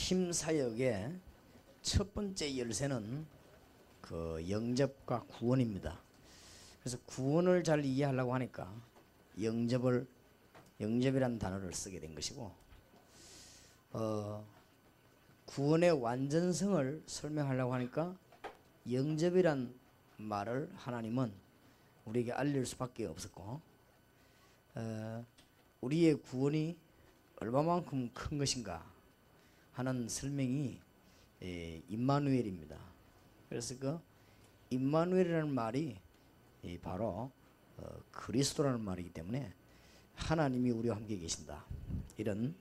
팀 사역의 첫 번째 열쇠는 그 영접과 구원입니다. 그래서 구원을 잘 이해하려고 하니까 영접이라는 단어를 쓰게 된 것이고, 구원의 완전성을 설명하려고 하니까 영접이란 말을 하나님은 우리에게 알릴 수밖에 없었고, 우리의 구원이 얼마만큼 큰 것인가 하는 설명이 임마누엘입니다. 그래서 그 임마누엘이라는 말이 바로 그리스도라는 말이기 때문에 하나님이 우리와 함께 계신다, 이런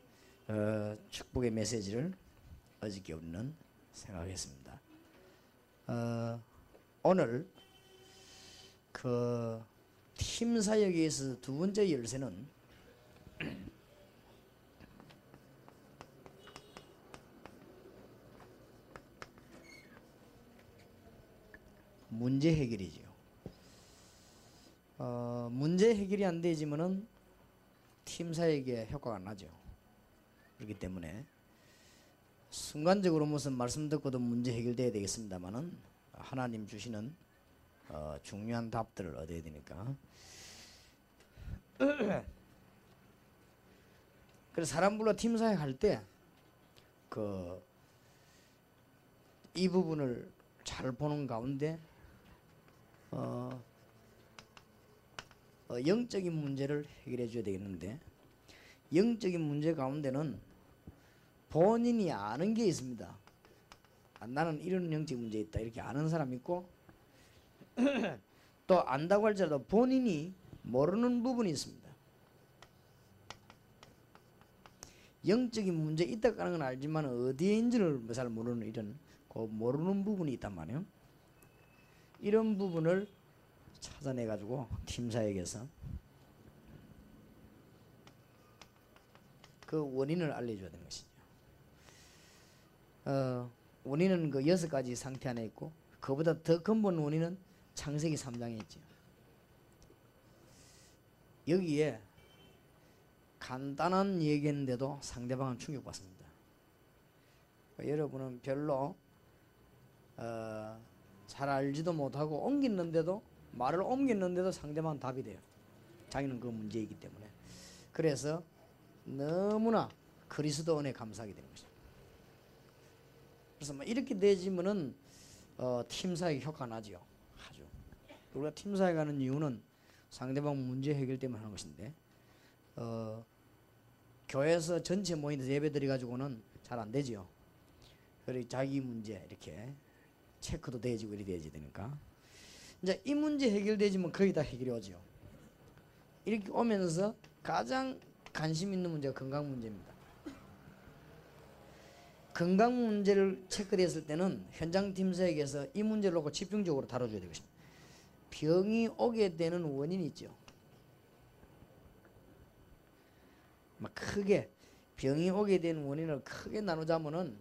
축복의 메시지를 어저께 우리는 생각했습니다. 오늘 그 팀 사역에 있어서 두 번째 열쇠는 문제 해결이지요. 문제 해결이 안 되지만은 팀 사역에 효과가 안 나죠. 그렇기 때문에 순간적으로 무슨 말씀 듣고도 문제 해결돼야 되겠습니다만은 하나님 주시는 중요한 답들을 얻어야 되니까. 그래서 사람들과 팀 사역 할 때 이 부분을 잘 보는 가운데 영적인 문제를 해결해 줘야 되겠는데, 영적인 문제 가운데는 본인이 아는 게 있습니다. 나는 이런 영적 문제 있다, 이렇게 아는 사람이 있고, 또 안다고 할지라도 본인이 모르는 부분이 있습니다. 영적인 문제 있다고 하는 건 알지만 어디에 있는지를 잘 모르는, 이런 모르는 부분이 있단 말이에요. 이런 부분을 찾아내 가지고 팀 사역에서 그 원인을 알려줘야 되는 것이죠. 원인은 그 6가지 상태 안에 있고, 그보다 더 근본 원인은 창세기 3장에 있죠. 여기에 간단한 얘기인데도 상대방은 충격받습니다. 여러분은 별로 잘 알지도 못하고 말을 옮겼는데도 상대방은 답이 돼요. 자기는 그 문제이기 때문에. 그래서 너무나 그리스도 은혜에 감사하게 되는 것이죠. 그래서 이렇게 되지면은 팀 사역 효과가 나죠. 아주. 우리가 팀 사역 하는 이유는 상대방 문제 해결 때문에 하는 것인데, 교회에서 전체 모임에서 예배 드려 가지고는 잘 안 되지요. 그리고 자기 문제 이렇게 체크도 돼지고 이렇게 돼야 되니까, 이제 이 문제 해결되지면 거의 다 해결이 오죠. 이렇게 오면서 가장 관심 있는 문제가 건강 문제입니다. 건강 문제를 체크됐을 때는 현장 팀 사역에서 이 문제를 놓고 집중적으로 다뤄줘야 되겠습니다. 병이 오게 되는 원인이 있죠. 크게 병이 오게 되는 원인을 크게 나누자면은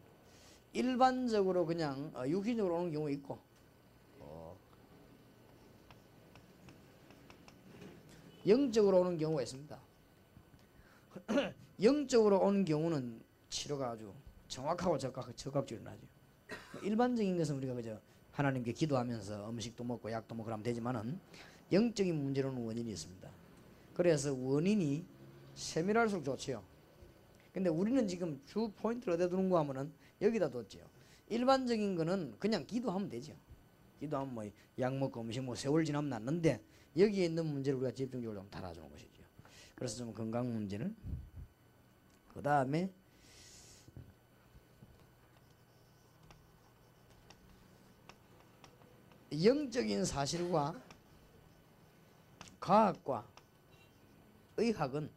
일반적으로 그냥 육신적으로 오는 경우 있고, 영적으로 오는 경우가 있습니다. 영적으로 오는 경우는 치료가 아주 정확하고 적극적으로 나죠. 일반적인 것은 우리가 그저 하나님께 기도하면서 음식도 먹고 약도 먹고 하면 되지만은, 영적인 문제로는 원인이 있습니다. 그래서 원인이 세밀할수록 좋지요. 근데 우리는 지금 주 포인트를 어디다 두는가 하면은 여기다 뒀지요. 일반적인 거는 그냥 기도하면 되죠. 기도하면 뭐 약 먹고 음식 먹고 세월 지나면 낫는데, 여기에 있는 문제를 우리가 집중적으로 좀 달아주는 것이죠. 그래서 좀 건강 문제는, 그 다음에 영적인 사실과 과학과 의학은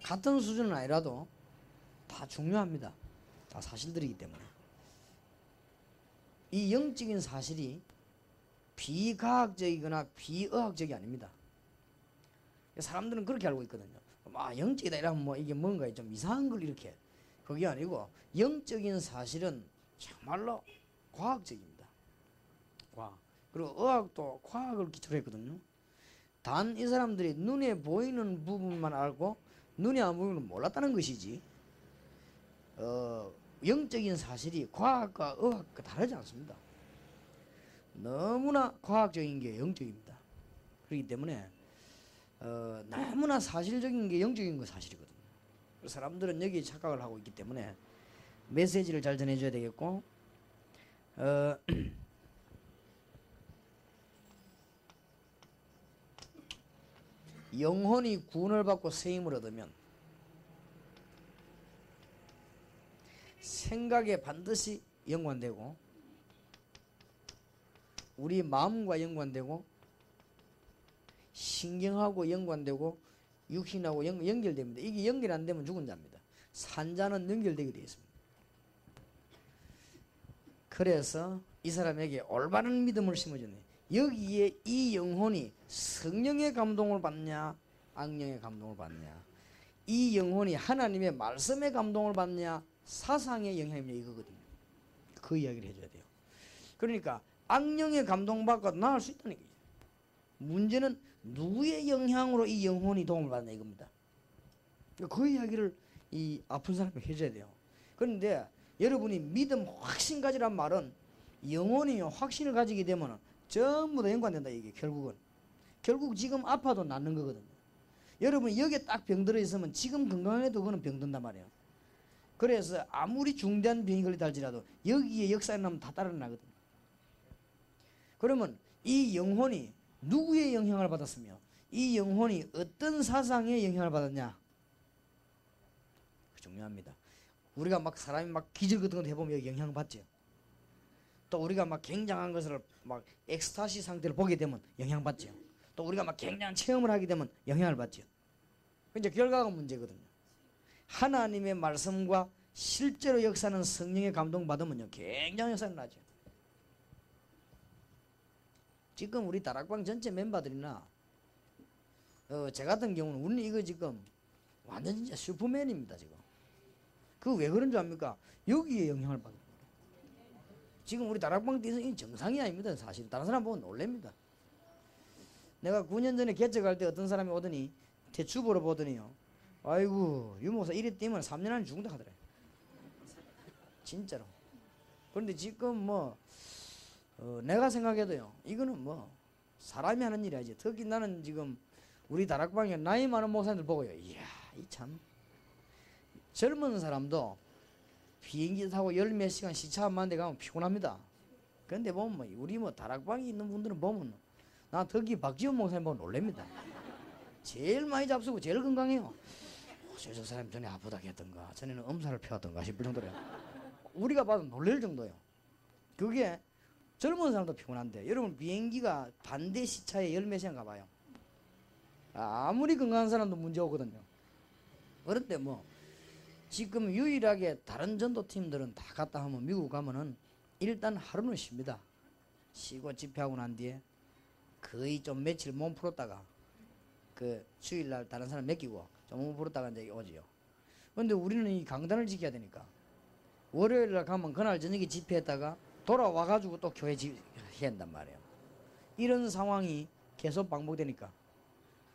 같은 수준은 아니라도 다 중요합니다. 다 사실들이기 때문에. 이 영적인 사실이 비과학적이거나 비의학적이 아닙니다. 사람들은 그렇게 알고 있거든요. 영적이다 이러면 뭐 이게 뭔가 좀 이상한 걸 이렇게, 그게 아니고 영적인 사실은 정말로 과학적입니다. 과학. 그리고 의학도 과학을 기초로 했거든요. 단 이 사람들이 눈에 보이는 부분만 알고 눈에 안 보이는 건 몰랐다는 것이지, 영적인 사실이 과학과 의학과 다르지 않습니다. 너무나 과학적인 게 영적입니다. 그렇기 때문에 너무나 사실적인 게 영적인 거 사실이거든요. 사람들은 여기에 착각을 하고 있기 때문에 메시지를 잘 전해줘야 되겠고, 영혼이 구원을 받고 세임을 얻으면 생각에 반드시 연관되고, 우리 마음과 연관되고, 신경하고 연관되고, 육신하고 연결됩니다. 이게 연결 안 되면 죽은 자입니다. 산 자는 연결되게 되어 있습니다. 그래서 이 사람에게 올바른 믿음을 심어줬네. 여기에 이 영혼이 성령의 감동을 받냐, 악령의 감동을 받냐, 이 영혼이 하나님의 말씀의 감동을 받냐, 사상의 영향이냐, 이거거든요. 그 이야기를 해줘야 돼요. 그러니까 악령의 감동받고 나을 수 있다는 거죠. 문제는 누구의 영향으로 이 영혼이 도움을 받냐, 이겁니다. 그 이야기를 이 아픈 사람이 해줘야 돼요. 그런데 여러분이 믿음 확신 가지란 말은 영혼이 확신을 가지게 되면 전부 다 연관된다, 이게 결국은. 결국 지금 아파도 낫는 거거든요. 여러분 여기에 딱 병들어 있으면 지금 건강해도 그거는 병든단 말이에요. 그래서 아무리 중대한 병이 걸리다 할지라도 여기에 역사에 나면 다 따라 나거든요. 그러면 이 영혼이 누구의 영향을 받았으며 이 영혼이 어떤 사상의 영향을 받았냐, 중요합니다. 우리가 막 사람이 막 기절 같은 거 해보면 여기 영향을 받죠. 또 우리가 막 굉장한 것을 막 엑스타시 상태를 보게 되면 영향을 받죠. 또 우리가 막 굉장한 체험을 하게 되면 영향을 받죠. 이제 결과가 문제거든요. 하나님의 말씀과 실제로 역사는 성령의 감동 받으면요 굉장한 역사가 나죠. 지금 우리 다락방 전체 멤버들이나 제 같은 경우는 우리는 이거 지금 완전 진짜 슈퍼맨입니다. 지금 그 왜 그런 줄 압니까? 여기에 영향을 받는 거예요. 지금 우리 다락방 뒤에서 정상이 아닙니다. 사실 다른 사람 보면 놀랍니다. 내가 9년 전에 개척할 때 어떤 사람이 오더니 대추보러 보더니요, 아이고 유목사 이래 뛰면 3년 안에 죽는다 하더래. 진짜로. 그런데 지금 뭐 내가 생각해도요, 이거는 뭐 사람이 하는 일이 아니지. 특히 나는 지금 우리 다락방에 나이 많은 목사님들 보고요, 이야 이 참 젊은 사람도 비행기 타고 열 몇 시간 시차만 데 가면 피곤합니다. 그런데 보면 뭐 우리 뭐 다락방에 있는 분들은 보면 나 특히 박지원 목사님 보면 놀랍니다. 제일 많이 잡수고 제일 건강해요. 저 사람 전에 아프다 했던가, 전에는 엄살을 펴왔던가 싶을 정도로요. 우리가 봐도 놀랄 정도예요. 그게 젊은 사람도 피곤한데, 여러분 비행기가 반대 시차에 열 몇 시간 가봐요. 아무리 건강한 사람도 문제 오거든요. 그런데 뭐 지금 유일하게 다른 전도팀들은 다 갔다 하면 미국 가면은 일단 하루는 쉽니다. 쉬고 집회하고 난 뒤에 거의 좀 며칠 몸 풀었다가 그 주일날 다른 사람 맡기고 좀 몸 풀었다가 이제 오지요. 그런데 우리는 이 강단을 지켜야 되니까 월요일날 가면 그날 저녁에 집회했다가 돌아와가지고 또 교회 해야 한단 말이에요. 이런 상황이 계속 반복되니까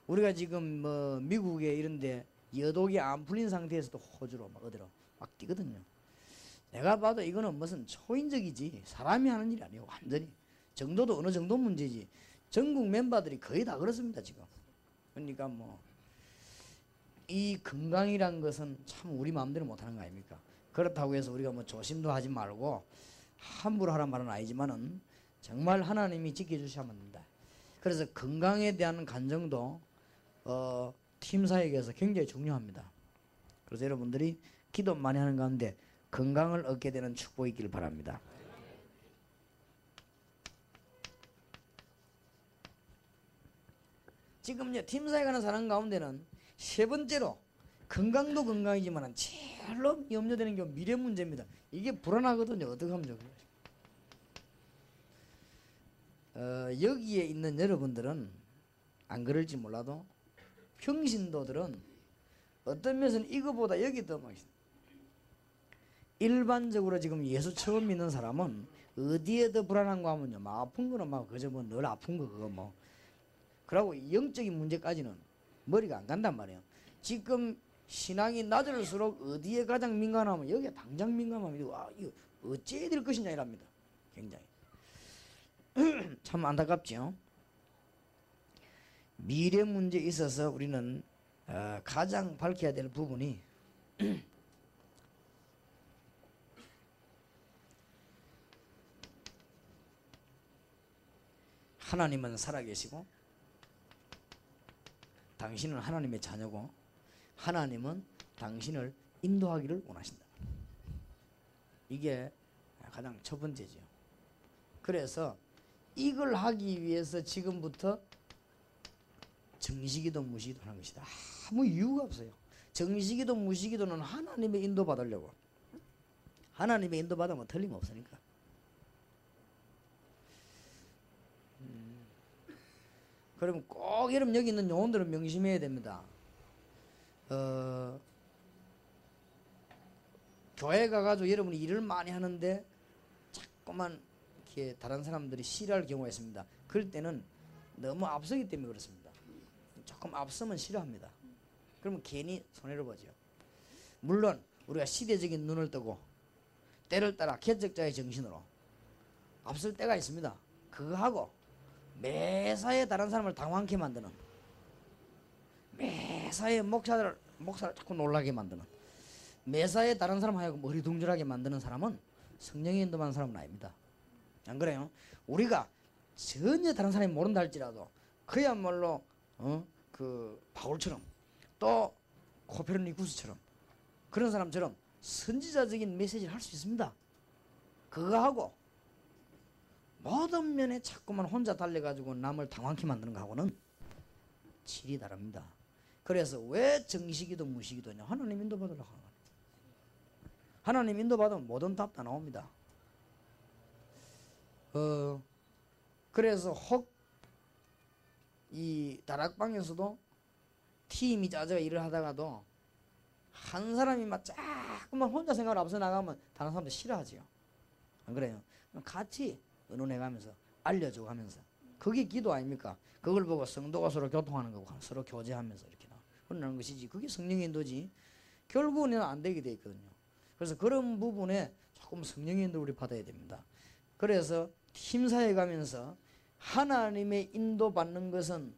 우리가 지금 뭐 미국에 이런데 여독이 안 풀린 상태에서도 호주로 막 어디로 막 뛰거든요. 내가 봐도 이거는 무슨 초인적이지 사람이 하는 일이 아니에요. 완전히 정도도 어느 정도 문제지. 전국 멤버들이 거의 다 그렇습니다 지금. 그러니까 뭐 이 건강이란 것은 참 우리 마음대로 못하는 거 아닙니까? 그렇다고 해서 우리가 뭐 조심도 하지 말고 함부로 하란 말은 아니지만은 정말 하나님이 지켜주셔야만 합니다. 그래서 건강에 대한 간정도 팀 사역에서 굉장히 중요합니다. 그래서 여러분들이 기도 많이 하는 가운데 건강을 얻게 되는 축복이 있기를 바랍니다. 지금 팀 사역하는 사람 가운데는 세 번째로 건강도 건강이지만 제일로 염려되는 게 미래 문제입니다. 이게 불안하거든요. 어떻게 하면 좋을까요? 여기에 있는 여러분들은 안 그럴지 몰라도 평신도들은 어떤 면에서는 이거보다 여기 더 많습니다. 일반적으로 지금 예수 처음 믿는 사람은 어디에 더 불안한가 하면요, 막 아픈 거는 막 그저 뭐 늘 아픈 거 그거 뭐 그러고 영적인 문제까지는 머리가 안 간단 말이에요. 지금 신앙이 낮을수록 어디에 가장 민감하면 여기에 당장 민감하면 이거 어찌해야 될 것이냐 이랍니다. 굉장히 참 안타깝죠. 미래 문제에 있어서 우리는 가장 밝혀야 될 부분이 하나님은 살아계시고 당신은 하나님의 자녀고 하나님은 당신을 인도하기를 원하신다. 이게 가장 첫 번째죠. 그래서 이걸 하기 위해서 지금부터 정시기도 무시기도 하는 것이다. 아무 이유가 없어요. 정시기도 무시기도는 하나님의 인도 받으려고. 하나님의 인도 받으면 틀림없으니까. 그러면 꼭 여러분 여기 있는 영혼들은 명심해야 됩니다. 교회 가가지고 여러분이 일을 많이 하는데 자꾸만 이렇게 다른 사람들이 싫어할 경우가 있습니다. 그럴 때는 너무 앞서기 때문에 그렇습니다. 조금 앞서면 싫어합니다. 그러면 괜히 손해를 보죠. 물론 우리가 시대적인 눈을 뜨고 때를 따라 개척자의 정신으로 앞설 때가 있습니다. 그거 하고 매사에 다른 사람을 당황케 만드는, 매사에 목사를 자꾸 놀라게 만드는, 매사에 다른 사람 하여금 어리둥절하게 만드는 사람은 성령의 인도받는 사람은 아닙니다. 안 그래요? 우리가 전혀 다른 사람이 모른다 할지라도 그야말로 그 바울처럼 또 코페르니쿠스처럼 그런 사람처럼 선지자적인 메시지를 할 수 있습니다. 그거 하고 모든 면에 자꾸만 혼자 달려가지고 남을 당황케 만드는 거하고는 질이 다릅니다. 그래서 왜 정시기도 무시기도냐? 하나님 인도 받으려고 하는 거예요. 하나님 인도 받으면 모든 답 다 나옵니다. 그래서 혹 이 다락방에서도 팀이 짜져 일을 하다가도 한 사람이 막 자꾸만 혼자 생각을 앞서 나가면 다른 사람들 싫어하지요. 안 그래요? 같이 의논해가면서 알려주고 하면서 그게 기도 아닙니까? 그걸 보고 성도가 서로 교통하는 거고 서로 교제하면서 이렇게 나오는 것이지 그게 성령의 인도지 결국은 안 되게 돼 있거든요. 그래서 그런 부분에 조금 성령의 인도를 우리 받아야 됩니다. 그래서 팀사에 가면서 하나님의 인도 받는 것은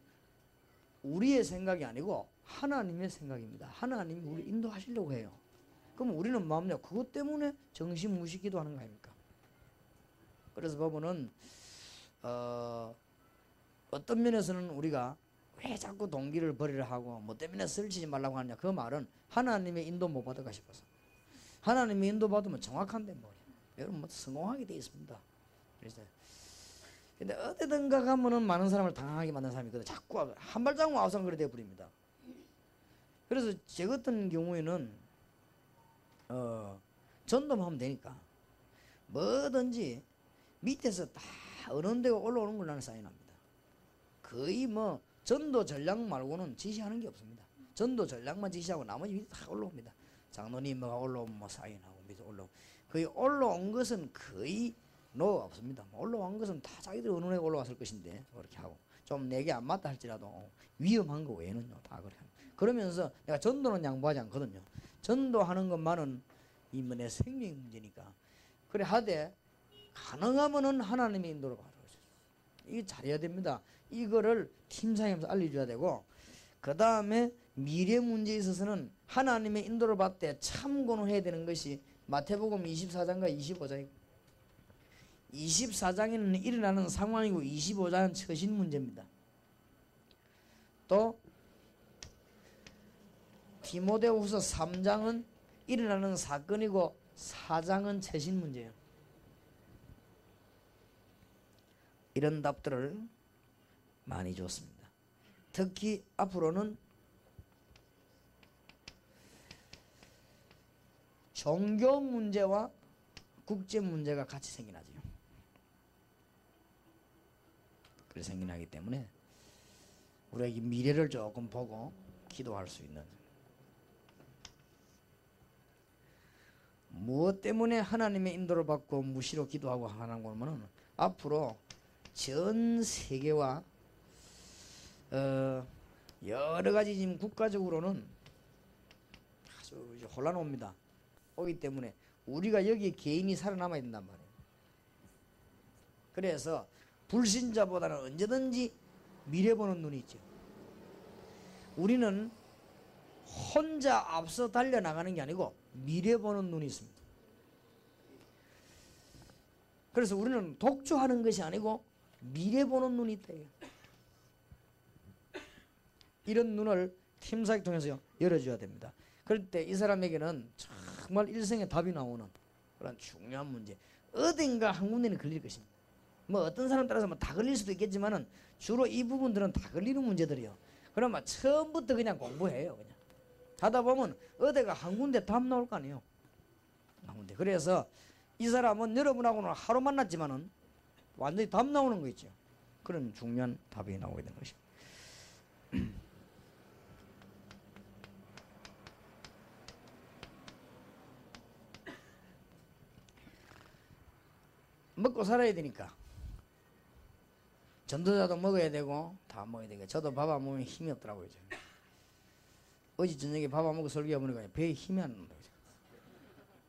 우리의 생각이 아니고 하나님의 생각입니다. 하나님이 우리 인도하시려고 해요. 그럼 우리는 뭐하냐? 그것 때문에 정신무시기도 하는 거 아닙니까? 그래서 보면은 어떤 면에서는 우리가 왜 자꾸 동기를 버리려 하고 뭐 때문에 설치지 말라고 하느냐 그 말은 하나님의 인도 못 받을까 싶어서 하나님의 인도 받으면 정확한데 뭐 여러분 뭐 성공하게 돼 있습니다. 그래서 근데 어디든가 가면은 많은 사람을 당황하게 만드는 사람이 있거든. 자꾸 한 발자국만 와서 그래 돼 버립니다. 그래서 제 같은 경우에는 전도만 하면 되니까 뭐든지 밑에서 다 어느 데가 올라오는 걸 나는 사인합니다. 거의 뭐 전도 전략 말고는 지시하는 게 없습니다. 전도 전략만 지시하고 나머지 밑에 다 올라옵니다. 장로님 뭐가 올라오면 뭐 사인하고 밑에 올라오고 거의 올라온 것은 거의 노 없습니다. 올라온 것은 다 자기들 어느 데가 올라왔을 것인데 그렇게 하고 좀 내게 안 맞다 할지라도 위험한 거 외에는요 다 그래. 그러면서 내가 전도는 양보하지 않거든요. 전도하는 것만은 내 생명의 문제니까 그래 하되 가능하면은 하나님의 인도를 받아요. 이게 잘해야 됩니다. 이거를 팀장님한테 알려줘야 되고 그 다음에 미래 문제에 있어서는 하나님의 인도를 받되 참고는 해야 되는 것이 마태복음 24장과 25장이고 24장에는 일어나는 상황이고 25장은 처신 문제입니다. 또 디모데후서 3장은 일어나는 사건이고 4장은 처신 문제예요. 이런 답들을 많이 줬습니다. 특히 앞으로는 종교 문제와 국제 문제가 같이 생겨나죠. 그래서 생겨나기 때문에 우리에게 미래를 조금 보고 기도할 수 있는 무엇 때문에 하나님의 인도를 받고 무시로 기도하고 하는 거면은 앞으로 전 세계와 여러 가지 지금 국가적으로는 이제 혼란 옵니다. 오기 때문에 우리가 여기에 개인이 살아남아야 된단 말이에요. 그래서 불신자보다는 언제든지 미래 보는 눈이 있죠. 우리는 혼자 앞서 달려나가는 게 아니고 미래 보는 눈이 있습니다. 그래서 우리는 독주하는 것이 아니고 미래 보는 눈이 있다. 이런 눈을 팀사역 통해서 열어줘야 됩니다. 그럴 때 이 사람에게는 정말 일생의 답이 나오는 그런 중요한 문제, 어딘가 한 군데는 걸릴 것입니다. 뭐 어떤 사람 따라서 뭐 다 걸릴 수도 있겠지만은 주로 이 부분들은 다 걸리는 문제들이요. 그러면 처음부터 그냥 공부해요. 그냥 하다 보면 어디가 한 군데 답 나올 거 아니에요. 한 군데. 그래서 이 사람은 여러분하고는 하루 만났지만은 완전히 답 나오는 거 있죠. 그런 중요한 답이 나오게 되는 것입니다. 먹고 살아야 되니까 전도자도 먹어야 되고 다 먹어야 되고, 저도 밥 안 먹으면 힘이 없더라고요. 어제 저녁에 밥 안 먹고 설교해 보니까 배에 힘이 안 난다고.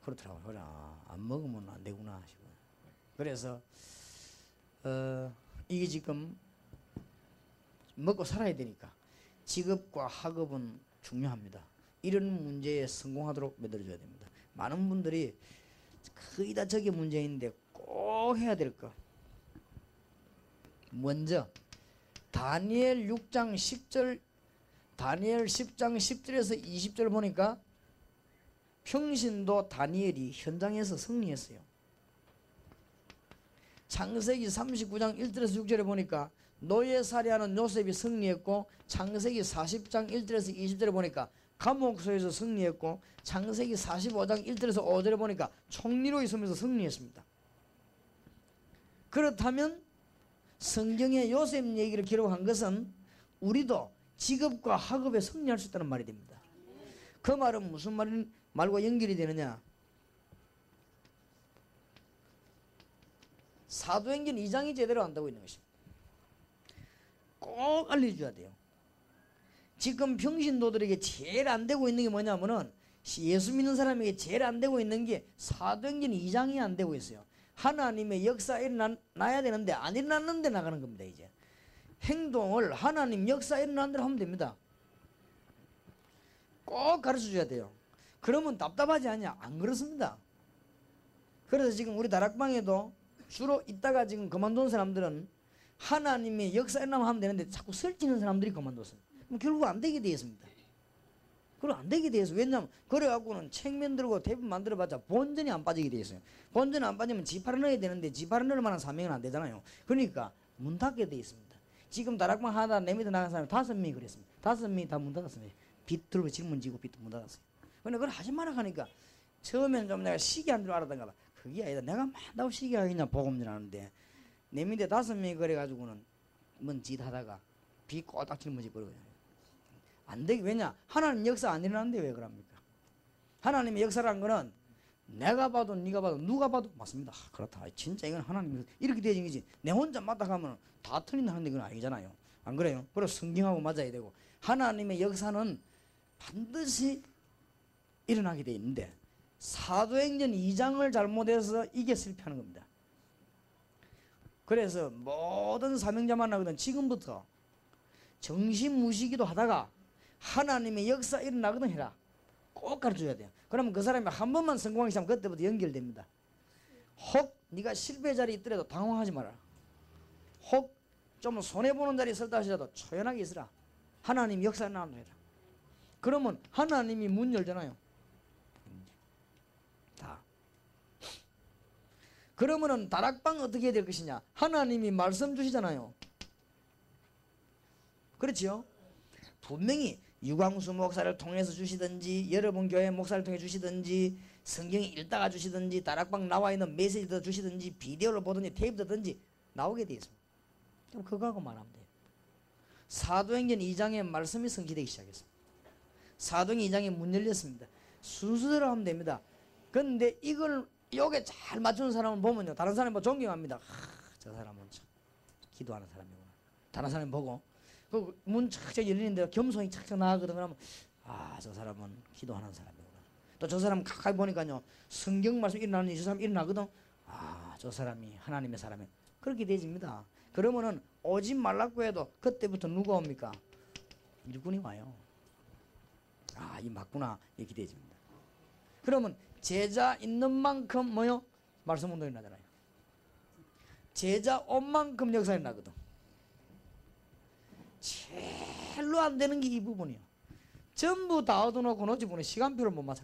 그렇더라고요. 그래, 안 먹으면 안 되구나 싶어요. 그래서 이게 지금 먹고 살아야 되니까 직업과 학업은 중요합니다. 이런 문제에 성공하도록 만들어줘야 됩니다. 많은 분들이 거의 다 저게 문제인데 꼭 해야 될 거. 먼저 다니엘 6장 10절, 다니엘 10장 10절에서 20절 보니까 평신도 다니엘이 현장에서 승리했어요. 창세기 39장 1절에서 6절에 보니까 노예 살해하는 요셉이 승리했고, 창세기 40장 1절에서 20절에 보니까 감옥소에서 승리했고, 창세기 45장 1절에서 5절에 보니까 총리로 있으면서 승리했습니다. 그렇다면 성경에 요셉 얘기를 기록한 것은 우리도 직업과 학업에 승리할 수 있다는 말이 됩니다. 그 말은 무슨 말과 연결이 되느냐? 사도행전 2장이 제대로 안되고 있는 것입니다. 꼭 알려줘야 돼요. 지금 평신도들에게 제일 안 되고 있는 게 뭐냐면은, 예수 믿는 사람에게 제일 안 되고 있는 게 사도행전 2장이 안 되고 있어요. 하나님의 역사 일어나야 되는데 안 일어났는데 나가는 겁니다. 이제 행동을 하나님 역사 일어나는 대로 하면 됩니다. 꼭 가르쳐줘야 돼요. 그러면 답답하지 않냐? 안 그렇습니다. 그래서 지금 우리 다락방에도 주로 있다가 지금 그만둔 사람들은 하나님의 역사 일어나면 하면 되는데 자꾸 설치는 사람들이 그만뒀습니다. 그럼 결국 안 되게 되어 있습니다. 그럼 안 되게 되어 있어요. 왜냐하면 그래갖고는 책 만들고 대본 만들어봤자 본전이 안 빠지게 되어 있어요. 본전이 안 빠지면 지파를 넣어야 되는데 지파를 넣을 만한 사명은 안 되잖아요. 그러니까 문 닫게 되어 있습니다. 지금 다락방 하다 내 밑에 나간 사람이 5명이 그랬습니다. 5명이 다 문 닫았습니다. 비틀고 질문 지고 비틀 문 닫았어요. 근데 그걸 하지 마라 하니까 처음에는 좀 내가 시기한 줄 알았던가 봐. 그게 아니다. 내가 만다고 시기하겠냐 복음질 하는데 내 밑에 5명이 그래가지고는 뭔 짓 하다가 비 꼬딱 짊어지 버려요. 안 되게. 왜냐? 하나님 역사 안 일어나는데 왜 그럽니까? 하나님의 역사라는 거는 내가 봐도 네가 봐도 누가 봐도 맞습니다. 그렇다. 진짜 이건 하나님 이렇게 되어진 거지. 내 혼자 맞다 가면 다 틀린다는데 그건 아니잖아요. 안 그래요? 그래서 성경하고 맞아야 되고, 하나님의 역사는 반드시 일어나게 돼 있는데 사도행전 2장을 잘못해서 이게 실패하는 겁니다. 그래서 모든 사명자 만나거든 지금부터 정신무시기도 하다가 하나님의 역사 일어나거든 해라. 꼭 가르쳐줘야 돼요. 그러면 그 사람이 한 번만 성공하기 시작하면 그때부터 연결됩니다. 혹 네가 실패 자리에 있더라도 당황하지 마라. 혹 좀 손해보는 자리에 설다 하시라도 초연하게 있으라. 하나님 역사 일어나는 해라. 그러면 하나님이 문 열잖아요. 다. 그러면은 다락방 어떻게 해야 될 것이냐? 하나님이 말씀 주시잖아요. 그렇지요? 분명히 유광수 목사를 통해서 주시든지 여러분 교회 목사를 통해 주시든지 성경에 읽다가 주시든지 다락방 나와 있는 메시지도 주시든지 비디오를 보든지 테이프 듣든지 나오게 되어 있습니다. 그럼 그거 하고 말하면 돼요. 사도행전 2장의 말씀이 성취되기 시작했습니다. 사도행전 2장에 문 열렸습니다. 순서대로 하면 됩니다. 그런데 이걸 요게 잘 맞추는 사람을 보면요, 다른 사람 보고 존경합니다. 저 사람은 참 기도하는 사람이구나. 다른 사람 보고 그 문 착착 열리는데 겸손히 착착 나가거든. 그러면 저 사람은 기도하는 사람이구나. 또 저 사람 가까이 보니까요 성경 말씀 일어나는 저 사람 일어나거든. 아, 저 사람이 하나님의 사람이 그렇게 되집니다. 그러면은 오지 말라고 해도 그때부터 누가 옵니까? 일꾼이 와요. 아, 이 맞구나 이렇게 되집니다. 그러면 제자 있는 만큼 뭐요? 말씀 운동이 나잖아요. 제자 온 만큼 역사가 나거든. 제일로 안 되는 게 이 부분이요. 전부 다 얻어놓고 놓지 보니 시간표를 못 맞춰.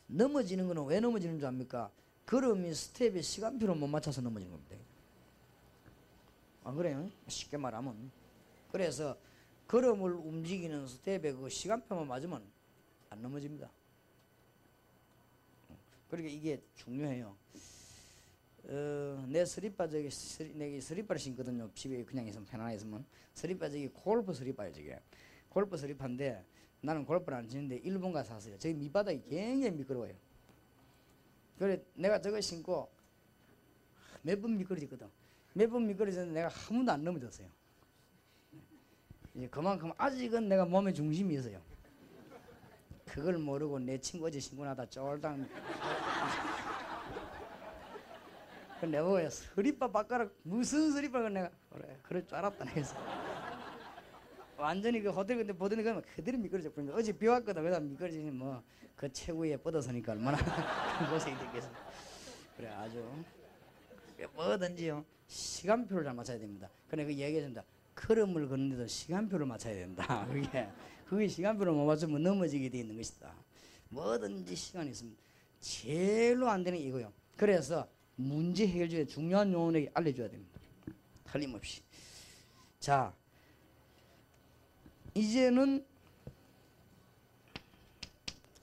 넘어지는 거는 왜 넘어지는 줄 압니까? 걸음이 스텝에 시간표를 못 맞춰서 넘어지는 겁니다. 안 그래요? 쉽게 말하면. 그래서 걸음을 움직이는 스텝에 그 시간표만 맞으면 안 넘어집니다. 그러니까 이게 중요해요. 내 스리퍼 저기 내가 스리퍼를 신거든요. 집에 그냥 있으면 편안하게 있으면 스리퍼 저기 골프 스리퍼예요. 저게 골프 스리퍼인데 나는 골프를 안 치는데 일본 가서 샀어요. 저기 밑바닥이 굉장히 미끄러워요. 그래 내가 저거 신고 몇 번 미끄러졌거든. 몇 번 미끄러졌는데 내가 한 번도 안 넘어졌어요. 이제 그만큼 아직은 내가 몸에 중심이 있어요. 그걸 모르고 내 친구 어제 신고 나다 쫄당 내가 뭐야 스리퍼 바꿔라 무슨 스리퍼가 내가 그래 그럴 줄 알았다 내가 완전히 그 호텔 근데 보더니 그러면 그대로 미끄러져 버린 거. 어제 비 왔거든. 그래서 미끄러지니 뭐 그 최고에 뻗어서니까 얼마나 고생이 됐겠어. 그래 아주 뭐든지요 시간표를 잘 맞춰야 됩니다. 그래 그 얘기해준다. 걸음을 걷는데도 시간표를 맞춰야 된다. 그게 시간표를 못 맞추면 넘어지게 돼 있는 것이다. 뭐든지 시간이 있으면 제일로 안 되는 게 이거요. 그래서 문제 해결주의 중요한 용어를 알려줘야 됩니다. 틀림없이. 자, 이제는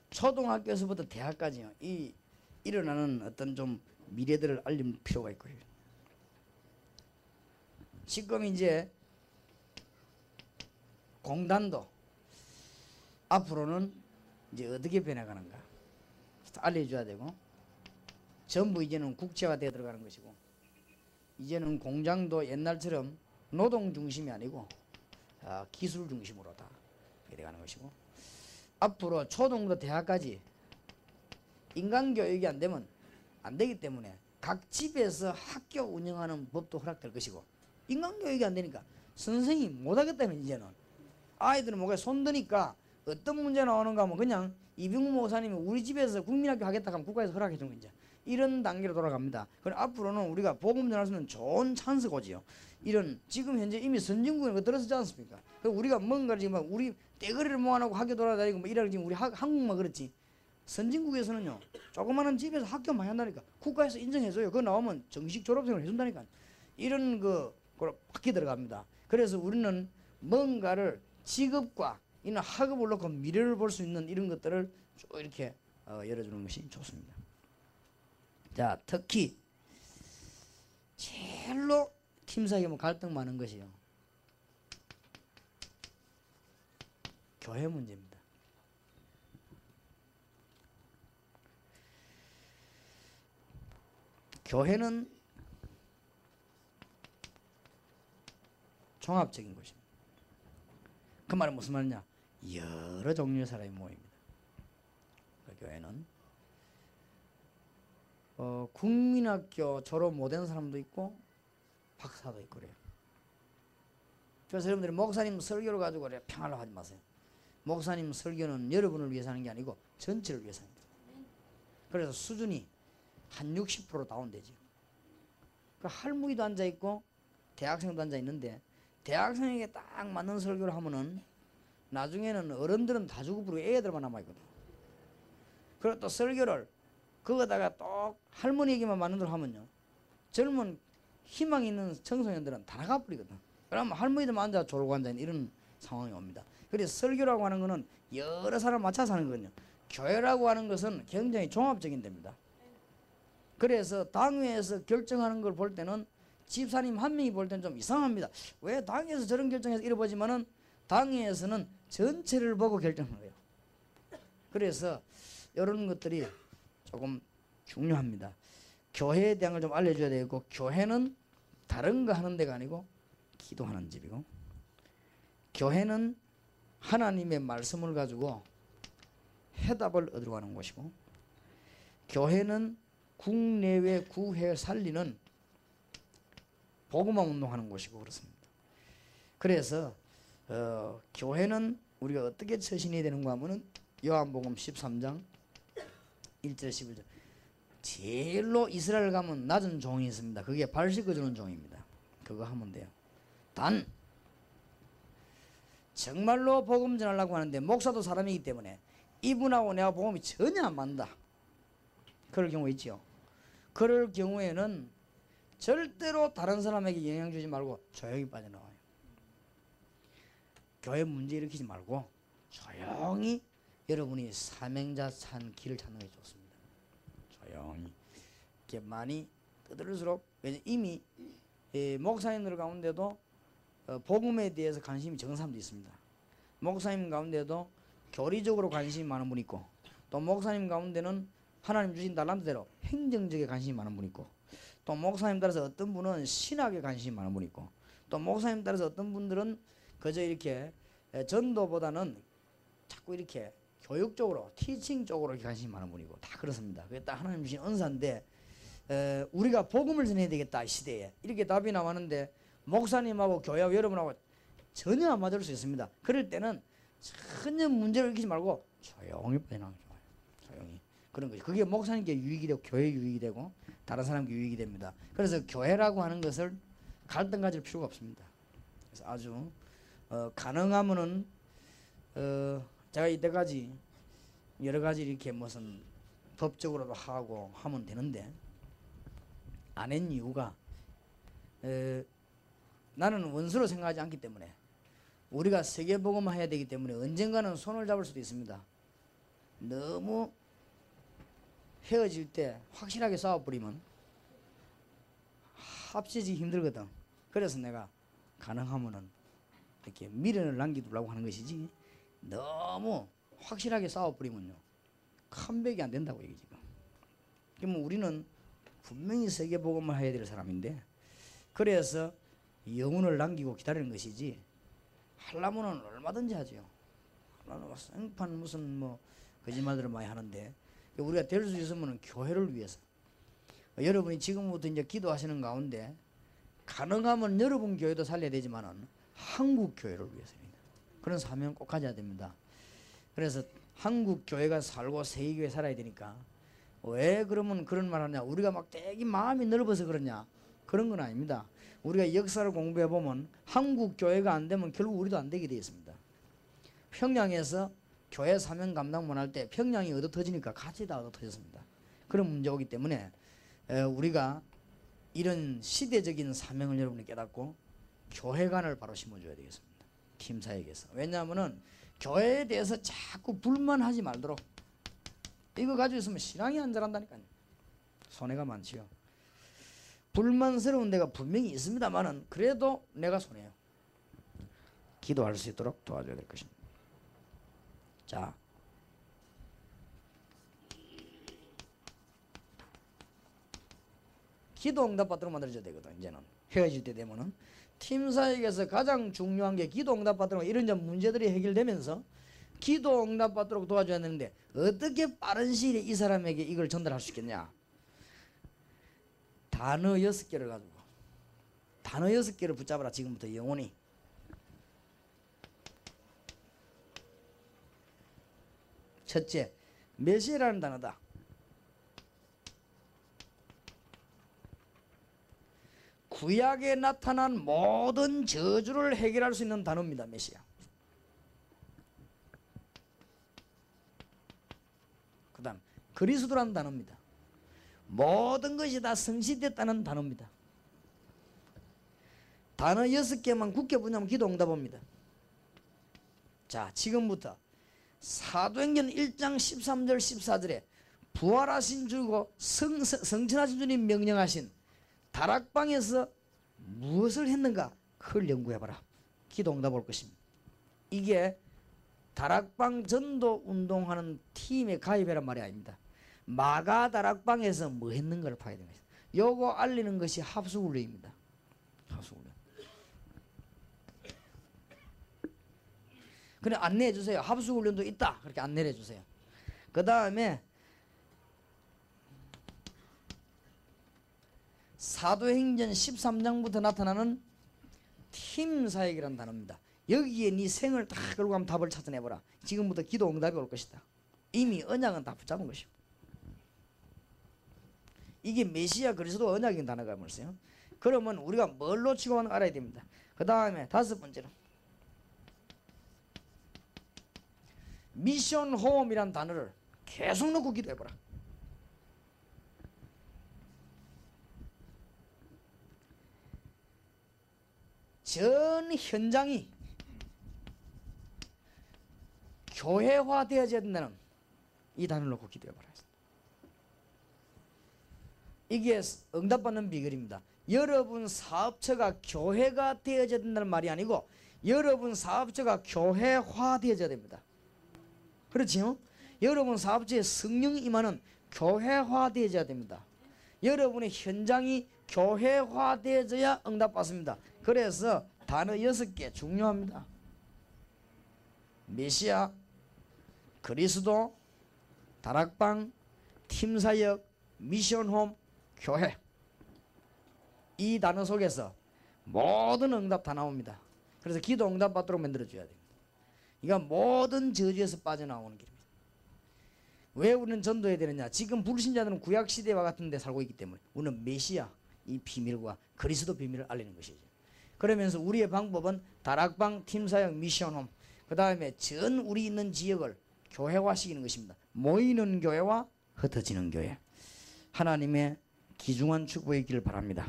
초등학교에서부터 대학까지요. 이 일어나는 어떤 좀 미래들을 알릴 필요가 있고요. 지금 이제 공단도 앞으로는 이제 어떻게 변해가는가 알려줘야 되고 전부 이제는 국제화되어 들어가는 것이고 이제는 공장도 옛날처럼 노동 중심이 아니고 기술 중심으로 다 되어가는 것이고 앞으로 초등부터 대학까지 인간교육이 안 되면 안 되기 때문에 각 집에서 학교 운영하는 법도 허락될 것이고 인간교육이 안 되니까 선생님이 못하겠다면 이제는 아이들은 뭐가 손드니까 어떤 문제 나오는가 하면 그냥 이병무 목사님이 우리 집에서 국민학교 하겠다 하면 국가에서 허락해 주는 거죠. 이런 단계로 돌아갑니다. 그럼 앞으로는 우리가 복음 전할 수 있는 좋은 찬스고지요. 이런 지금 현재 이미 선진국에 들어서지 않습니까? 우리가 뭔가를 지금 우리 떼거리를 모아놓고 학교 돌아다니고 뭐 이런 지금 우리 한국만 그렇지. 선진국에서는요 조그마한 집에서 학교 많이 한다니까 국가에서 인정해줘요. 그거 나오면 정식 졸업생을 해준다니까. 이런 그걸 바뀌어 들어갑니다. 그래서 우리는 뭔가를 직업과 이런 학업을 놓고 미래를 볼 수 있는 이런 것들을 쭉 이렇게 열어주는 것이 좋습니다. 자, 특히 제일로 팀 사이에 갈등 많은 것이요. 교회 문제입니다. 교회는 종합적인 것입니다. 그 말은 무슨 말이냐? 여러 종류의 사람이 모입니다. 그 교회는 국민학교 졸업 못한 사람도 있고 박사도 있고 그래요. 그래서 여러분들이 목사님 설교를 가지고 그래 평하려고 하지 마세요. 목사님 설교는 여러분을 위해서 하는 게 아니고 전체를 위해서 합니다. 그래서 수준이 한 60% 다운되죠. 그 할머니도 앉아있고 대학생도 앉아있는데 대학생에게 딱 맞는 설교를 하면은 나중에는 어른들은 다 죽어버리고 애들만 남아있거든. 그리고 또 설교를 그거다가 또 할머니에게만 맞는 대로 하면요 젊은 희망 있는 청소년들은 다 나가버리거든. 그러면 할머니들만 앉아 졸고 앉아있는 이런 상황이 옵니다. 그래서 설교라고 하는 것은 여러 사람 맞춰서 하는 거거든요. 교회라고 하는 것은 굉장히 종합적인 데입니다. 그래서 당회에서 결정하는 걸 볼 때는 집사님 한 명이 볼 때는 좀 이상합니다. 왜 당회에서 저런 결정해서 이래보지만은 당회에서는 전체를 보고 결정하는 거예요. 그래서 이런 것들이 조금 중요합니다. 교회에 대한 걸 좀 알려줘야 되고 교회는 다른 거 하는 데가 아니고 기도하는 집이고 교회는 하나님의 말씀을 가지고 해답을 얻으러 가는 곳이고, 교회는 국내외 구해 살리는 복음화 운동하는 곳이고 그렇습니다. 그래서 교회는 우리가 어떻게 처신해야 되는가 하면은 요한복음 13장 1절 11절, 제일로 이스라엘 가면 낮은 종이 있습니다. 그게 발 씻어주는 종입니다. 그거 하면 돼요. 단 정말로 복음 전하려고 하는데 목사도 사람이기 때문에 이분하고 내가 복음이 전혀 안 맞는다, 그럴 경우 있지요. 그럴 경우에는 절대로 다른 사람에게 영향 주지 말고 조용히 빠져나와요. 교회 문제 일으키지 말고 조용히 여러분이 사명자 찬 길을 찾는 게 좋습니다. 조용히 이렇게 많이 떠들을수록, 이미 목사님들 가운데도 복음에 대해서 관심이 적은 사람도 있습니다. 목사님 가운데도 교리적으로 관심이 많은 분 있고, 또 목사님 가운데는 하나님 주신 달란트대로 행정적에 관심이 많은 분 있고, 또 목사님 따라서 어떤 분은 신학에 관심이 많은 분 있고, 또 목사님 따라서 어떤 분들은 그저 이렇게 전도보다는 자꾸 이렇게 교육적으로 티칭 쪽으로 이렇게 관심이 많은 분이고, 다 그렇습니다. 그게 딱 하나님 주신 은사인데 우리가 복음을 전해야 되겠다 이 시대에, 이렇게 답이 나왔는데 목사님하고 교회하고 여러분하고 전혀 안 맞을 수 있습니다. 그럴 때는 전혀 문제를 일으키지 말고 조용히 빠져나가는 게 좋아요. 조용히. 그런 거죠. 그게 목사님께 유익이 되고 교회에 유익이 되고 다른 사람께 유익이 됩니다. 그래서 교회라고 하는 것을 갈등 가질 필요가 없습니다. 그래서 아주 가능하면은 제가 이때까지 여러 가지 이렇게 무슨 법적으로도 하고 하면 되는데 안 한 이유가 나는 원수로 생각하지 않기 때문에, 우리가 세계복음화 해야 되기 때문에 언젠가는 손을 잡을 수도 있습니다. 너무 헤어질 때 확실하게 싸워버리면 합치지 힘들거든. 그래서 내가 가능하면은 이렇게 미련을 남기두려고 하는 것이지, 너무 확실하게 싸워버리면요 컴백이 안 된다고 얘기 지금. 그러면 우리는 분명히 세계복음을 해야 될 사람인데, 그래서 영혼을 남기고 기다리는 것이지, 하려면은 얼마든지 하죠. 하려면 생판 무슨 뭐 거짓말들을 많이 하는데, 우리가 될 수 있으면 교회를 위해서, 여러분이 지금부터 이제 기도하시는 가운데 가능하면 여러분 교회도 살려야 되지만은 한국 교회를 위해서입니다. 그런 사명 꼭 가져야 됩니다. 그래서 한국 교회가 살고 세계교회 살아야 되니까, 왜 그러면 그런 말 하냐, 우리가 막 되게 마음이 넓어서 그러냐, 그런 건 아닙니다. 우리가 역사를 공부해 보면 한국 교회가 안 되면 결국 우리도 안 되게 되어 있습니다. 평양에서 교회 사명 감당 못할 때 평양이 얻어 터지니까 같이 다 얻어 터졌습니다. 그런 문제 오기 때문에 우리가 이런 시대적인 사명을 여러분이 깨닫고 교회관을 바로 심어줘야 되겠습니다. 팀사에게서. 왜냐하면은 교회에 대해서 자꾸 불만하지 말도록, 이거 가지고 있으면 신앙이 안 자란다니까요. 손해가 많지요. 불만스러운 데가 분명히 있습니다만은 그래도 내가 손해요. 기도할 수 있도록 도와줘야 될 것입니다. 자, 기도 응답 받도록 만들어줘야 되거든. 이제는 헤어질 때 되면은 팀사역에서 가장 중요한 게 기도 응답 받도록, 이런 문제들이 해결되면서 기도 응답 받도록 도와줘야 되는데, 어떻게 빠른 시일에 이 사람에게 이걸 전달할 수 있겠냐? 단어 6개를 가지고, 단어 6개를 붙잡아라. 지금부터 영원히. 첫째, 메시아라는 단어다. 구약에 나타난 모든 저주를 해결할 수 있는 단어입니다. 메시아. 그 다음 그리스도라는 단어입니다. 모든 것이 다 성취됐다는 단어입니다. 단어 6개만 굳게 붙냐면 기도 응답합니다. 자, 지금부터 사도행전 1장 13절 14절에 부활하신 주고 성천하신 주님 명령하신 다락방에서 무엇을 했는가, 그걸 연구해봐라. 기도 응답 올 것입니다. 이게 다락방 전도 운동하는 팀에 가입해란 말이 아닙니다. 마가 다락방에서 뭐 했는가를 봐야 됩니다. 요거 알리는 것이 합수훈련입니다. 합수훈련. 그래 안내해 주세요. 합수훈련도 있다. 그렇게 안내를 해주세요. 그 다음에 사도행전 13장부터 나타나는 팀사역이라는 단어입니다. 여기에 네 생을 다 걸고 가면 답을 찾아내보라. 지금부터 기도 응답이 올 것이다. 이미 언약은 다 붙잡은 것이고, 이게 메시아 그리스도 언약인 단어가 뭐였어요? 그러면 우리가 뭘 놓치고 하는 거 알아야 됩니다. 그 다음에 다섯 번째로 미션 홈이라는 단어를 계속 넣고 기도해보라. 전 현장이 교회화되어져야 된다는 이 단어를 놓고 기도해보라. 이게 응답받는 비결입니다. 여러분 사업처가 교회가 되어져야 된다는 말이 아니고 여러분 사업처가 교회화되어져야 됩니다. 그렇지요? 여러분 사업처에 성령이 임하는 교회화되어져야 됩니다. 여러분의 현장이 교회화되어져야 응답받습니다. 그래서 단어 6개 중요합니다. 메시아, 그리스도, 다락방, 팀사역, 미션홈, 교회. 이 단어 속에서 모든 응답 다 나옵니다. 그래서 기도 응답 받도록 만들어줘야 됩니다. 이거 모든 저주에서 빠져나오는 길입니다. 왜 우리는 전도해야 되느냐? 지금 불신자들은 구약시대와 같은 데 살고 있기 때문에 우리는 메시아 이 비밀과 그리스도 비밀을 알리는 것이죠. 그러면서 우리의 방법은 다락방, 팀사역, 미션홈, 그 다음에 전 우리 있는 지역을 교회화시키는 것입니다. 모이는 교회와 흩어지는 교회. 하나님의 귀중한 축복이 있기를 바랍니다.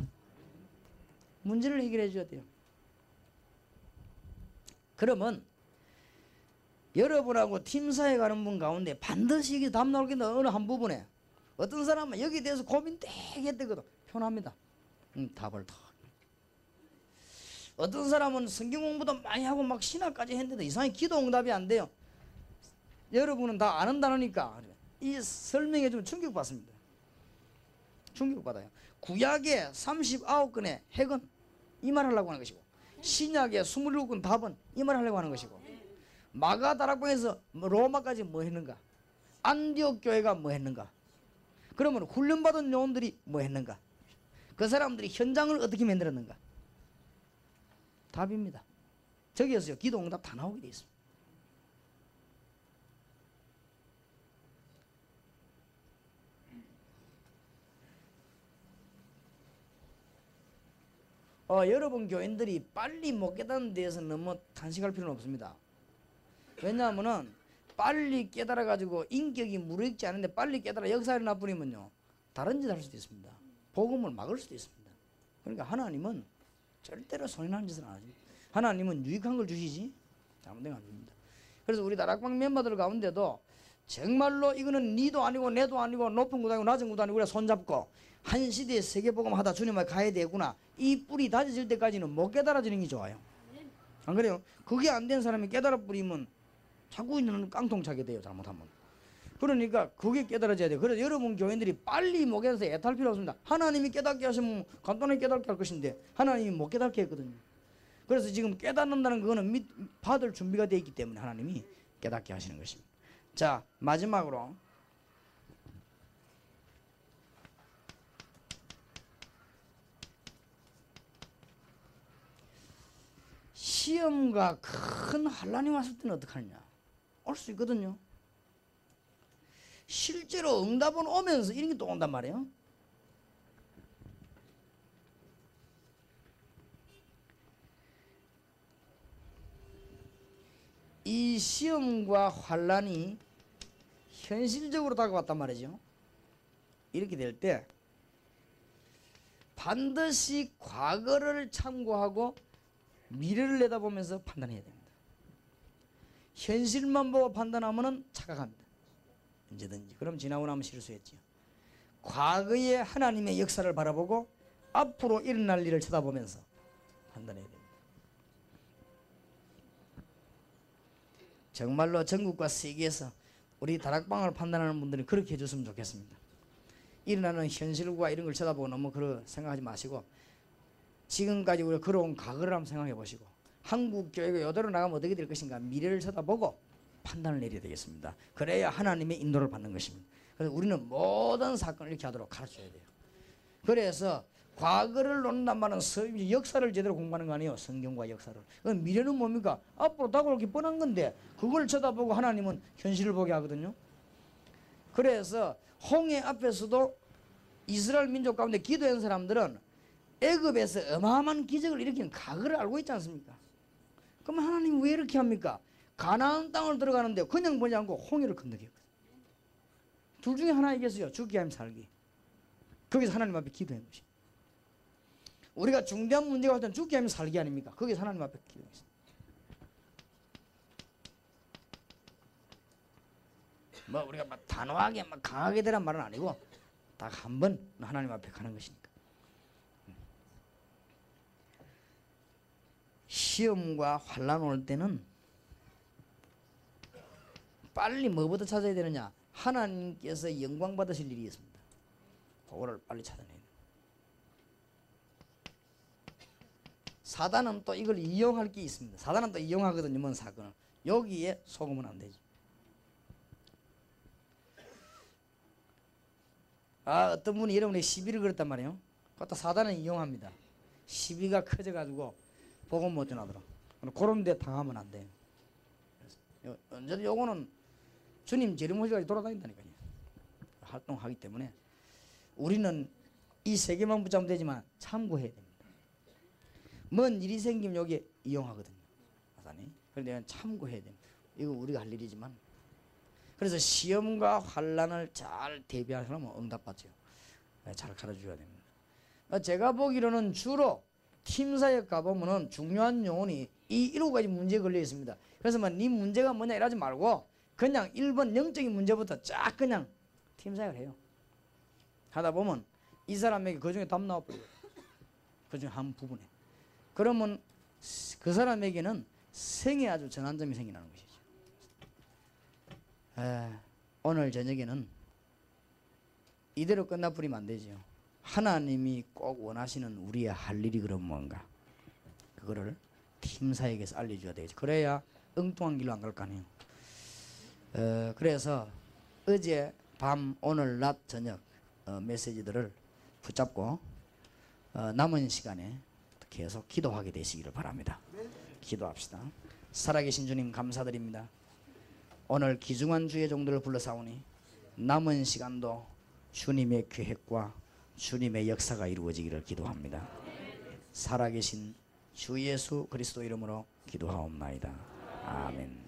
문제를 해결해 줘야 돼요. 그러면 여러분하고 팀사에 가는 분 가운데 반드시 이게 답 나오겠다. 어느 한 부분에 어떤 사람은 여기에 대해서 고민 되게 했거든. 편합니다. 답을 다. 어떤 사람은 성경 공부도 많이 하고 막 신학까지 했는데 이상하게 기도 응답이 안 돼요. 여러분은 다 아는 단어니까 이 설명해 주면 충격받습니다. 충격받아요. 구약의 39권의 핵은 이 말 하려고 하는 것이고 신약의 27권 답은 이 말 하려고 하는 것이고 마가 다락방에서 로마까지 뭐 했는가? 안디옥 교회가 뭐 했는가? 그러면 훈련받은 요원들이 뭐 했는가? 그 사람들이 현장을 어떻게 만들었는가? 답입니다. 저기에서요 기도 응답 다 나오게 돼 있습니다. 여러분 교인들이 빨리 못 깨닫는 데에서 너무 탄식할 필요는 없습니다. 왜냐하면은 빨리 깨달아 가지고 인격이 무르익지 않은데 빨리 깨달아 역사를 나버리면요 다른 짓 할 수도 있습니다. 복음을 막을 수도 있습니다. 그러니까 하나님은 절대로 손해나는 짓을 안 하죠. 하나님은 유익한 걸 주시지 잘못된 거 안 줍니다. 그래서 우리 다락방 멤버들 가운데도 정말로 이거는 니도 아니고 내도 아니고 높은 것도 아니고 낮은 것도 아니고 우리가 손잡고 한 시대에 세계복음 하다 주님을 가야 되구나 이 뿌리 다져질 때까지는 못 깨달아지는 게 좋아요. 안 그래요? 그게 안 된 사람이 깨달아 버리면 자꾸 있는 깡통 차게 돼요. 잘못하면. 그러니까 그게 깨달아져야 돼요. 그래서 여러분 교인들이 빨리 못 깨달아서 애탈 필요 없습니다. 하나님이 깨닫게 하시면 간단하게 깨닫게 할 것인데 하나님이 못 깨닫게 했거든요. 그래서 지금 깨닫는다는 그거는 받을 준비가 되어 있기 때문에 하나님이 깨닫게 하시는 것입니다. 자, 마지막으로 시험과 큰 환난이 왔을 때는 어떡하느냐? 올 수 있거든요. 실제로 응답은 오면서 이런 게 또 온단 말이에요. 이 시험과 환난이 현실적으로 다가왔단 말이죠. 이렇게 될 때 반드시 과거를 참고하고 미래를 내다보면서 판단해야 됩니다. 현실만 보고 판단하면 착각합니다. 언제든지. 그럼 지나고 나면 실수했죠. 과거의 하나님의 역사를 바라보고 앞으로 일어날 일을 쳐다보면서 판단해야 됩니다. 정말로 전국과 세계에서 우리 다락방을 판단하는 분들이 그렇게 해줬으면 좋겠습니다. 일어나는 현실과 이런 걸 쳐다보고 너무 그렇게 생각하지 마시고 지금까지 우리가 걸어온 과거를 한번 생각해 보시고 한국 교회가 이대로 나가면 어떻게 될 것인가 미래를 쳐다보고 판단을 내려야 되겠습니다. 그래야 하나님의 인도를 받는 것입니다. 그래서 우리는 모든 사건을 이렇게 하도록 가르쳐야 돼요. 그래서 과거를 논단 말은 역사를 제대로 공부하는 거 아니에요. 성경과 역사를. 미래는 뭡니까? 앞으로 다가올 게 뻔한 건데 그걸 쳐다보고 하나님은 현실을 보게 하거든요. 그래서 홍해 앞에서도 이스라엘 민족 가운데 기도한 사람들은 애굽에서 어마어마한 기적을 일으킨 과거를 알고 있지 않습니까? 그럼 하나님 왜 이렇게 합니까? 가나안 땅을 들어가는데 그냥 보지 않고 홍해를 건너게. 둘 중에 하나이겠어요. 죽기 아니면 살기. 거기서 하나님 앞에 기도한 것이. 우리가 중대한 문제가 올 때는 죽기 아니면 살기 아닙니까? 거기서 하나님 앞에 기도했습니다. 뭐 우리가 막 단호하게 막 강하게 되란 말은 아니고 딱 한 번 하나님 앞에 가는 것이니까. 시험과 환난 올 때는 빨리 뭐부터 찾아야 되느냐? 하나님께서 영광 받으실 일이 있습니다. 그거를 빨리 찾아내야 돼요. 사단은 또 이걸 이용할 게 있습니다. 사단은 또 이용하거든요. 뭔 사건을. 여기에 속으면 안 되지. 어떤 분이 여러분에게 시비를 걸었단 말이에요. 그것도 사단은 이용합니다. 시비가 커져가지고 복음 못 전하더라. 그런 데 당하면 안 돼요. 언제든 요거는 주님 재림오시까지 돌아다닌다니까요. 활동하기 때문에 우리는 이 세 개만 붙잡으면 되지만 참고해야 됩니다. 뭔 일이 생기면 여기에 이용하거든요. 사단이. 그런데 참고해야 됩니다. 이거 우리가 할 일이지만. 그래서 시험과 환난을 잘 대비하려면 응답받죠. 잘 가르쳐줘야 됩니다. 제가 보기로는 주로 팀사역 가보면은 중요한 요원이 이 7가지 문제에 걸려 있습니다. 그래서 네 문제가 뭐냐 이러지 말고 그냥 1번 영적인 문제부터 쫙 그냥 팀사역을 해요. 하다 보면 이 사람에게 그 중에 답 나와버려요. 그 중에 한 부분에. 그러면 그 사람에게는 생에 아주 전환점이 생기는 것이죠. 오늘 저녁에는 이대로 끝나버리면 안 되죠. 하나님이 꼭 원하시는 우리의 할 일이 그럼 뭔가 그거를 팀사역에서 알려줘야 되겠죠. 그래야 엉뚱한 길로 안 갈 거 아니에요. 그래서 어제 밤 오늘 낮 저녁 메시지들을 붙잡고 남은 시간에 계속 기도하게 되시기를 바랍니다. 기도합시다. 살아계신 주님 감사드립니다. 오늘 귀중한 주의 종들을 불러사오니 남은 시간도 주님의 계획과 주님의 역사가 이루어지기를 기도합니다. 살아계신 주 예수 그리스도 이름으로 기도하옵나이다. 아멘.